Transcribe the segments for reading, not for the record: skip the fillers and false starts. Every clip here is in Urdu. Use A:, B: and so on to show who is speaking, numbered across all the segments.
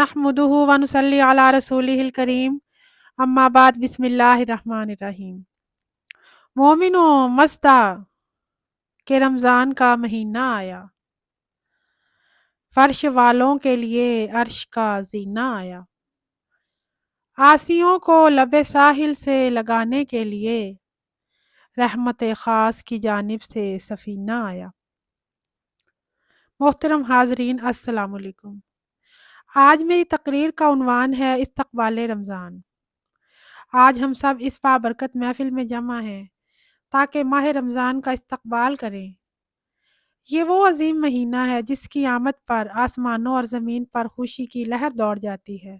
A: نحمدہ ونصلی علی رسولہ الکریم اما بعد بسم اللہ الرحمن الرحیم۔ مومنوں مژدہ کہ رمضان کا مہینہ آیا، فرش والوں کے لیے عرش کا زینہ آیا، عاصیوں کو لب ساحل سے لگانے کے لیے رحمت خاص کی جانب سے سفینہ آیا۔ محترم حاضرین، السلام علیکم۔ آج میری تقریر کا عنوان ہے استقبال رمضان۔ آج ہم سب اس بابرکت محفل میں جمع ہیں تاکہ ماہ رمضان کا استقبال کریں۔ یہ وہ عظیم مہینہ ہے جس کی آمد پر آسمانوں اور زمین پر خوشی کی لہر دوڑ جاتی ہے،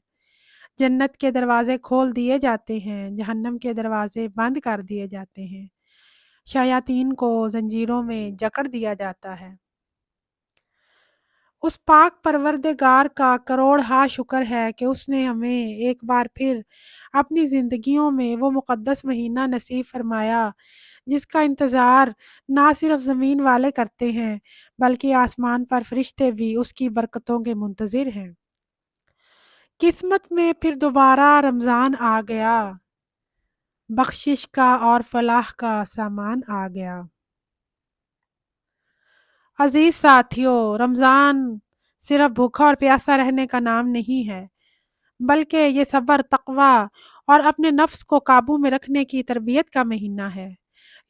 A: جنت کے دروازے کھول دیے جاتے ہیں، جہنم کے دروازے بند کر دیے جاتے ہیں، شیاطین کو زنجیروں میں جکڑ دیا جاتا ہے۔ اس پاک پروردگار کا کروڑ ہا شکر ہے کہ اس نے ہمیں ایک بار پھر اپنی زندگیوں میں وہ مقدس مہینہ نصیب فرمایا جس کا انتظار نہ صرف زمین والے کرتے ہیں بلکہ آسمان پر فرشتے بھی اس کی برکتوں کے منتظر ہیں۔ قسمت میں پھر دوبارہ رمضان آ گیا، بخشش کا اور فلاح کا سامان آ گیا۔ عزیز ساتھیو، رمضان صرف بھوکا اور پیاسا رہنے کا نام نہیں ہے، بلکہ یہ صبر، تقویٰ اور اپنے نفس کو قابو میں رکھنے کی تربیت کا مہینہ ہے۔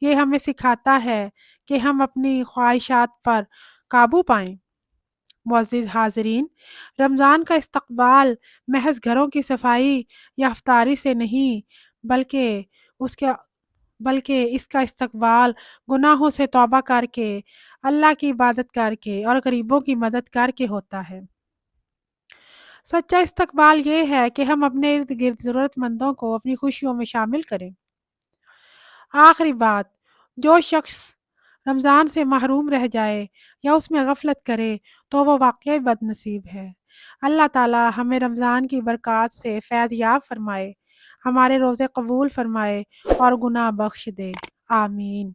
A: یہ ہمیں سکھاتا ہے کہ ہم اپنی خواہشات پر قابو پائیں۔ معزز حاضرین، رمضان کا استقبال محض گھروں کی صفائی یا افطاری سے نہیں بلکہ اس کا استقبال گناہوں سے توبہ کر کے، اللہ کی عبادت کر کے اور غریبوں کی مدد کر کے ہوتا ہے۔ سچا استقبال یہ ہے کہ ہم اپنے ارد گرد ضرورت مندوں کو اپنی خوشیوں میں شامل کریں۔ آخری بات، جو شخص رمضان سے محروم رہ جائے یا اس میں غفلت کرے تو وہ واقعی بد نصیب ہے۔ اللہ تعالی ہمیں رمضان کی برکات سے فیض یاب فرمائے، ہمارے روزے قبول فرمائے اور گناہ بخش دے، آمین۔